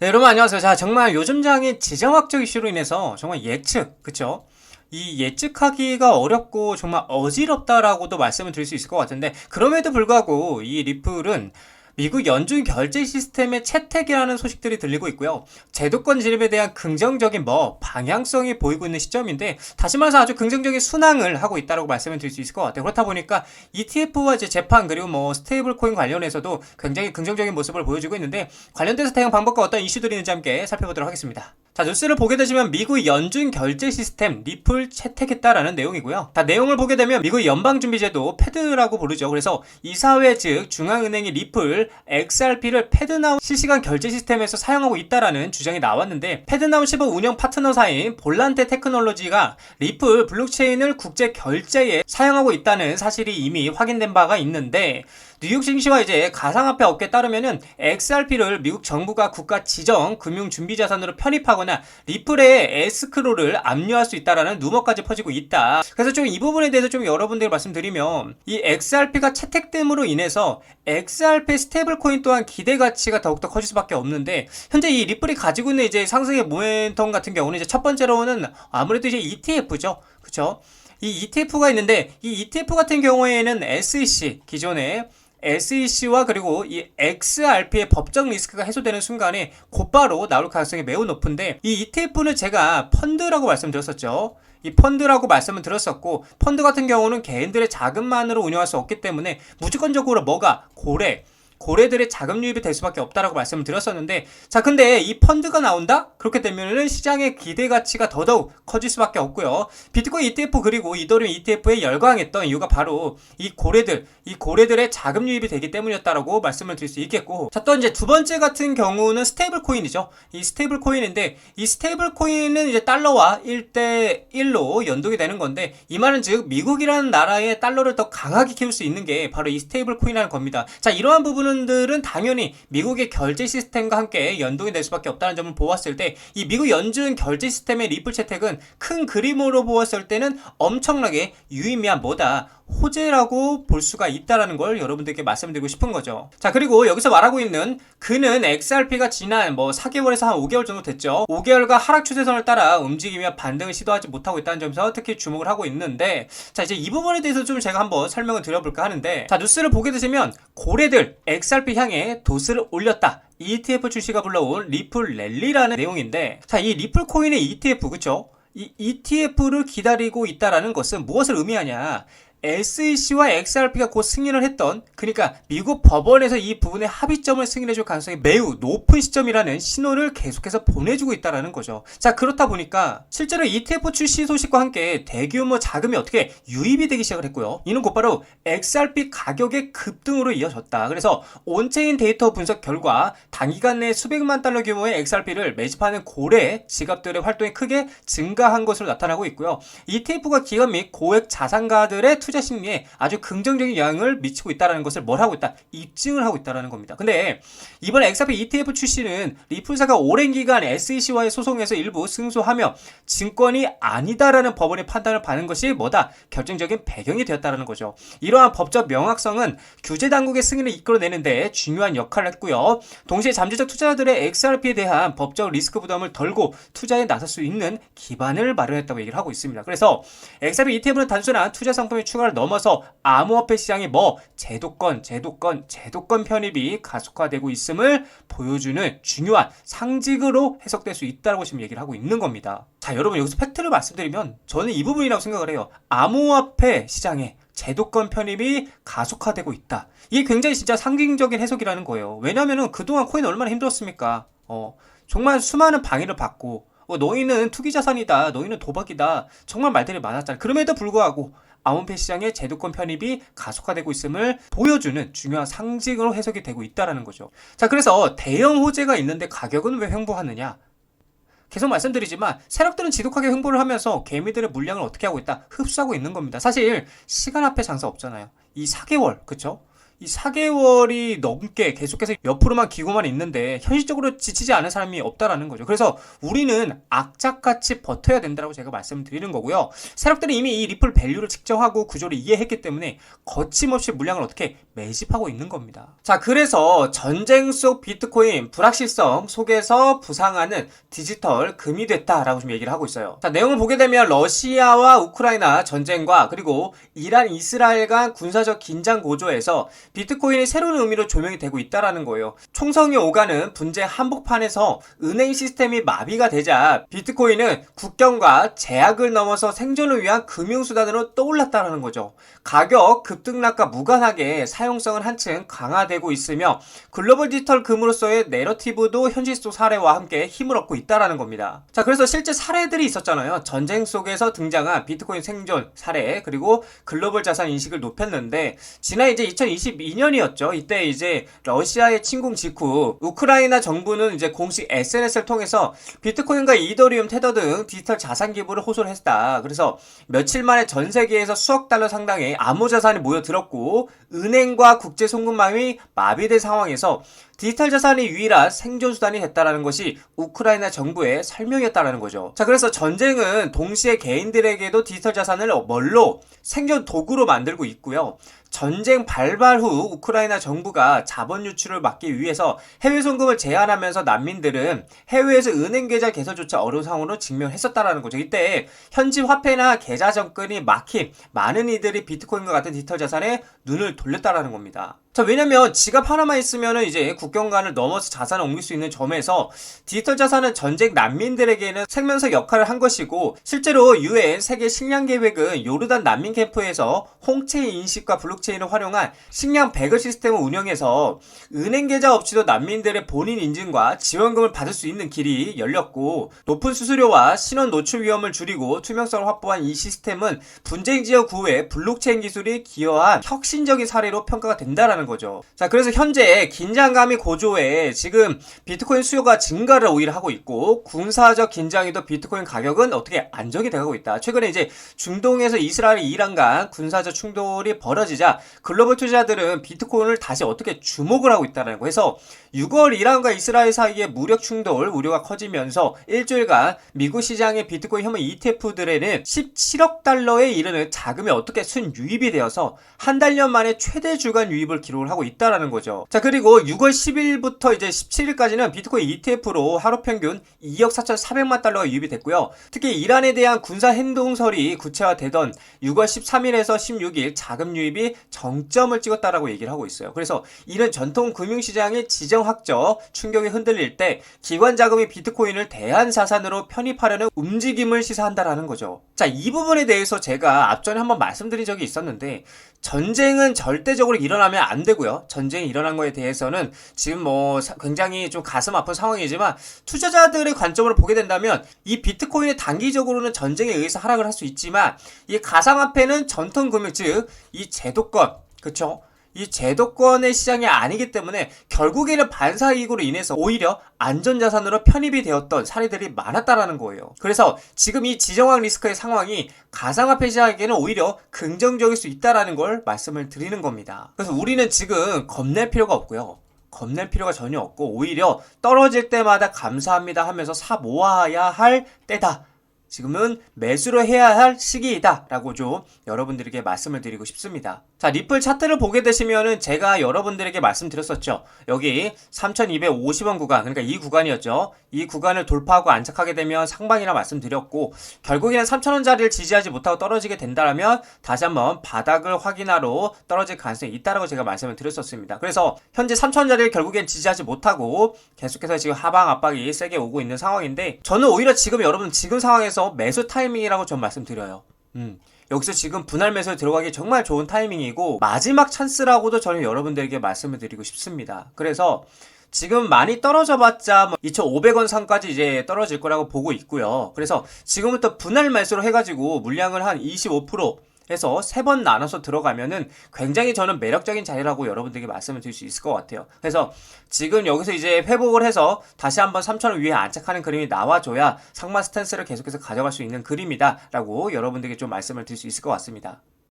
네, 여러분 안녕하세요. 자, 정말 요즘 장의 지정학적 이슈로 인해서 정말 예측, 그쵸? 이 예측하기가 어렵고 정말 어지럽다라고도 말씀을 드릴 수 있을 것 같은데, 그럼에도 불구하고 이 리플은 미국 연준 결제 시스템의 채택이라는 소식들이 들리고 있고요. 제도권 진입에 대한 긍정적인 방향성이 보이고 있는 시점인데, 다시 말해서 아주 긍정적인 순항을 하고 있다고 말씀을 드릴 수 있을 것 같아요. 그렇다 보니까 ETF와 이제 재판 그리고 스테이블 코인 관련해서도 굉장히 긍정적인 모습을 보여주고 있는데, 관련돼서 대응 방법과 어떤 이슈들이 있는지 함께 살펴보도록 하겠습니다. 자, 뉴스를 보게 되시면 미국 연준 결제 시스템 리플 채택했다라는 내용이고요. 자, 내용을 보게 되면 미국 연방준비제도 패드라고 부르죠. 그래서 이사회 즉 중앙은행이 리플 XRP를 패드나우 실시간 결제 시스템에서 사용하고 있다라는 주장이 나왔는데, 패드나우 15 운영 파트너사인 볼란테 테크놀로지가 리플 블록체인을 국제 결제에 사용하고 있다는 사실이 이미 확인된 바가 있는데, 뉴욕 증시와 이제 가상화폐 업계에 따르면은 XRP를 미국 정부가 국가 지정 금융 준비 자산으로 편입하거나 리플의 에스크로를 압류할 수 있다라는 루머까지 퍼지고 있다. 그래서 좀 이 부분에 대해서 좀 여러분들 말씀드리면, 이 XRP가 채택됨으로 인해서 XRP 스테이블 코인 또한 기대 가치가 더욱더 커질 수밖에 없는데, 현재 이 리플이 가지고 있는 이제 상승의 모멘텀 같은 경우는 이제 첫 번째로는 아무래도 이제 ETF죠. 그쵸? 이 ETF가 있는데, 이 ETF 같은 경우에는 SEC 기존에 SEC와 그리고 이 XRP의 법적 리스크가 해소되는 순간에 곧바로 나올 가능성이 매우 높은데, 이 ETF는 제가 펀드라고 말씀드렸었죠. 이 펀드라고 말씀을 드렸었고, 펀드 같은 경우는 개인들의 자금만으로 운영할 수 없기 때문에 무조건적으로 고래들의 자금 유입이 될 수밖에 없다라고 말씀을 드렸었는데, 자, 근데 이 펀드가 나온다? 그렇게 되면은 시장의 기대 가치가 더더욱 커질 수밖에 없고요. 비트코인 ETF 그리고 이더리움 ETF에 열광했던 이유가 바로 이 고래들의 자금 유입이 되기 때문이었다라고 말씀을 드릴 수 있겠고, 자, 또 이제 두 번째 같은 경우는 스테이블 코인이죠. 이 스테이블 코인인데, 이 스테이블 코인은 이제 달러와 1대1로 연동이 되는 건데, 이 말은 즉 미국이라는 나라의 달러를 더 강하게 키울 수 있는 게 바로 이 스테이블 코인이라는 겁니다. 자, 이러한 부분은 들은 당연히 미국의 결제 시스템과 함께 연동이 될 수밖에 없다는 점을 보았을 때, 이 미국 연준 결제 시스템의 리플 채택은 큰 그림으로 보았을 때는 엄청나게 유의미한 호재라고 볼 수가 있다라는 걸 여러분들께 말씀드리고 싶은 거죠. 자, 그리고 여기서 말하고 있는 그는 XRP가 지난 4개월에서 한 5개월 정도 됐죠. 5개월간 하락 추세선을 따라 움직이며 반등을 시도하지 못하고 있다는 점에서 특히 주목을 하고 있는데, 자, 이제 이 부분에 대해서 좀 제가 한번 설명을 드려볼까 하는데, 자, 뉴스를 보게 되시면 고래들 XRP 향해 도스를 올렸다. ETF 출시가 불러온 리플 랠리라는 내용인데, 자, 이 리플 코인의 ETF, 그쵸? 이 ETF를 기다리고 있다라는 것은 무엇을 의미하냐? SEC와 XRP가 곧 승인을 했던, 그러니까 미국 법원에서 이 부분의 합의점을 승인해줄 가능성이 매우 높은 시점이라는 신호를 계속해서 보내주고 있다는 거죠. 자, 그렇다 보니까 실제로 ETF 출시 소식과 함께 대규모 자금이 어떻게 유입이 되기 시작을 했고요. 이는 곧바로 XRP 가격의 급등으로 이어졌다. 그래서 온체인 데이터 분석 결과 단기간 내에 수백만 달러 규모의 XRP를 매집하는 고래 지갑들의 활동이 크게 증가한 것으로 나타나고 있고요. ETF가 기업 및 고액 자산가들의 투자 심리에 아주 긍정적인 영향을 미치고 있다는 것을 하고 있다? 입증을 하고 있다는 겁니다. 근데 이번 XRP ETF 출시는 리플사가 오랜 기간 SEC와의 소송에서 일부 승소하며 증권이 아니다라는 법원의 판단을 받는 것이 결정적인 배경이 되었다는 거죠. 이러한 법적 명확성은 규제 당국의 승인을 이끌어내는데 중요한 역할을 했고요. 동시에 잠재적 투자자들의 XRP에 대한 법적 리스크 부담을 덜고 투자에 나설 수 있는 기반을 마련했다고 얘기를 하고 있습니다. 그래서 XRP ETF는 단순한 투자 상품의 추가를 넘어서 암호화폐 시장의 제도권 편입이 가속화되고 있음을 보여주는 중요한 상징으로 해석될 수 있다고 지금 얘기를 하고 있는 겁니다. 자, 여러분 여기서 팩트를 말씀드리면 저는 이 부분이라고 생각을 해요. 암호화폐 시장에 제도권 편입이 가속화되고 있다. 이게 굉장히 진짜 상징적인 해석이라는 거예요. 왜냐면은 그동안 코인 얼마나 힘들었습니까? 정말 수많은 방해를 받고, 너희는 투기자산이다, 너희는 도박이다, 정말 말들이 많았잖아요. 그럼에도 불구하고 암호화폐 시장의 제도권 편입이 가속화되고 있음을 보여주는 중요한 상징으로 해석이 되고 있다는 거죠. 자, 그래서 대형 호재가 있는데 가격은 왜 횡보하느냐? 계속 말씀드리지만 세력들은 지독하게 횡보를 하면서 개미들의 물량을 어떻게 하고 있다? 흡수하고 있는 겁니다. 사실 시간 앞에 장사 없잖아요. 이 4개월, 그쵸? 이 4개월이 넘게 계속해서 옆으로만 기고만 있는데 현실적으로 지치지 않은 사람이 없다라는 거죠. 그래서 우리는 악착같이 버텨야 된다고 제가 말씀을 드리는 거고요. 세력들은 이미 이 리플 밸류를 측정하고 구조를 이해했기 때문에 거침없이 물량을 어떻게 매집하고 있는 겁니다. 자, 그래서 전쟁 속 비트코인 불확실성 속에서 부상하는 디지털 금이 됐다라고 좀 얘기를 하고 있어요. 자, 내용을 보게 되면 러시아와 우크라이나 전쟁과 그리고 이란 이스라엘 간 군사적 긴장 고조에서 비트코인이 새로운 의미로 조명이 되고 있다라는 거예요. 총성이 오가는 분쟁 한복판에서 은행 시스템이 마비가 되자 비트코인은 국경과 제약을 넘어서 생존을 위한 금융수단으로 떠올랐다라는 거죠. 가격 급등락과 무관하게 사용성은 한층 강화되고 있으며 글로벌 디지털 금으로서의 내러티브도 현실 속 사례와 함께 힘을 얻고 있다라는 겁니다. 자, 그래서 실제 사례들이 있었잖아요. 전쟁 속에서 등장한 비트코인 생존 사례, 그리고 글로벌 자산 인식을 높였는데 지난 이제 2022년이었죠. 이때 이제 러시아의 침공 직후 우크라이나 정부는 이제 공식 SNS를 통해서 비트코인과 이더리움, 테더 등 디지털 자산 기부를 호소를 했다. 그래서 며칠 만에 전 세계에서 수억 달러 상당의 암호 자산이 모여들었고 은행과 국제 송금망이 마비된 상황에서 디지털 자산이 유일한 생존 수단이 됐다라는 것이 우크라이나 정부의 설명이었다라는 거죠. 자, 그래서 전쟁은 동시에 개인들에게도 디지털 자산을 뭘로 생존 도구로 만들고 있고요. 전쟁 발발 후 우크라이나 정부가 자본 유출을 막기 위해서 해외 송금을 제한하면서 난민들은 해외에서 은행 계좌 개설조차 어려운 상황으로 직면했었다라는 거죠. 이때 현지 화폐나 계좌 접근이 막힌 많은 이들이 비트코인과 같은 디지털 자산에 눈을 돌렸다라는 겁니다. 자, 왜냐면 지갑 하나만 있으면은 이제 국경간을 넘어서 자산을 옮길 수 있는 점에서 디지털 자산은 전쟁 난민들에게는 생명석 역할을 한 것이고, 실제로 UN 세계 식량 계획은 요르단 난민 캠프에서 홍채 인식과 블록체인을 활용한 식량 배급 시스템을 운영해서 은행 계좌 없이도 난민들의 본인 인증과 지원금을 받을 수 있는 길이 열렸고, 높은 수수료와 신원 노출 위험을 줄이고 투명성을 확보한 이 시스템은 분쟁 지역 구호에 블록체인 기술이 기여한 혁신적인 사례로 평가가 된다라는 거죠. 자, 그래서 현재 긴장감이 고조해 지금 비트코인 수요가 증가를 오히려 하고 있고, 군사적 긴장에도 비트코인 가격은 어떻게 안정이 되고 있다. 최근에 이제 중동에서 이스라엘, 이란 간 군사적 충돌이 벌어지자 글로벌 투자자들은 비트코인을 다시 어떻게 주목을 하고 있다는 거. 그래서 6월 이란과 이스라엘 사이의 무력 충돌 우려가 커지면서 일주일간 미국 시장의 비트코인 혐오 ETF들에는 17억 달러에 이르는 자금이 어떻게 순유입이 되어서 한 달여 만에 최대 주간 유입을 기록을 하고 있다라는 거죠. 자, 그리고 6월 10일부터 이제 17일까지는 비트코인 ETF로 하루 평균 2억 4,400만 달러가 유입이 됐고요. 특히 이란에 대한 군사 행동설이 구체화되던 6월 13일에서 16일 자금 유입이 정점을 찍었다라고 얘기를 하고 있어요. 그래서 이는 전통 금융시장의 지정학적 충격이 흔들릴 때 기관 자금이 비트코인을 대안자산으로 편입하려는 움직임을 시사한다라는 거죠. 자, 이 부분에 대해서 제가 앞전에 한번 말씀드린 적이 있었는데, 전쟁은 절대적으로 일어나면 안 되고요. 전쟁이 일어난 거에 대해서는 지금 뭐 굉장히 좀 가슴 아픈 상황이지만, 투자자들의 관점으로 보게 된다면 이 비트코인이 단기적으로는 전쟁에 의해서 하락을 할 수 있지만, 이 가상화폐는 전통 금융, 즉 이 제도권, 그쵸? 이 제도권의 시장이 아니기 때문에 결국에는 반사이익으로 인해서 오히려 안전자산으로 편입이 되었던 사례들이 많았다라는 거예요. 그래서 지금 이 지정학 리스크의 상황이 가상화폐 시장에게는 오히려 긍정적일 수 있다라는 걸 말씀을 드리는 겁니다. 그래서 우리는 지금 겁낼 필요가 없고요. 겁낼 필요가 전혀 없고, 오히려 떨어질 때마다 감사합니다 하면서 사 모아야 할 때다. 지금은 매수를 해야 할 시기이다 라고 좀 여러분들에게 말씀을 드리고 싶습니다. 자, 리플 차트를 보게 되시면은 제가 여러분들에게 말씀드렸었죠. 여기 3250원 구간, 그러니까 이 구간이었죠. 이 구간을 돌파하고 안착하게 되면 상방이라 말씀드렸고, 결국에는 3000원짜리를 지지하지 못하고 떨어지게 된다면 다시 한번 바닥을 확인하러 떨어질 가능성이 있다라고 제가 말씀을 드렸었습니다. 그래서 현재 3000원짜리를 결국엔 지지하지 못하고 계속해서 지금 하방 압박이 세게 오고 있는 상황인데, 저는 오히려 지금 여러분 지금 상황에서 매수 타이밍이라고 좀 말씀드려요. 여기서 지금 분할 매수에 들어가기 정말 좋은 타이밍이고 마지막 찬스라고도 저는 여러분들에게 말씀을 드리고 싶습니다. 그래서 지금 많이 떨어져 봤자 2,500원 선까지 이제 떨어질 거라고 보고 있고요. 그래서 지금부터 분할 매수로 해가지고 물량을 한 25% 해서 3번 나눠서 들어가면은 굉장히 저는 매력적인 자리라고 여러분들에게 말씀을 드릴 수 있을 것 같아요. 그래서 지금 여기서 이제 회복을 해서 다시 한번 3,000원 위에 안착하는 그림이 나와줘야 상만 스탠스를 계속해서 가져갈 수 있는 그림이다 라고 여러분들에게 좀 말씀을 드릴 수 있을 것 같습니다.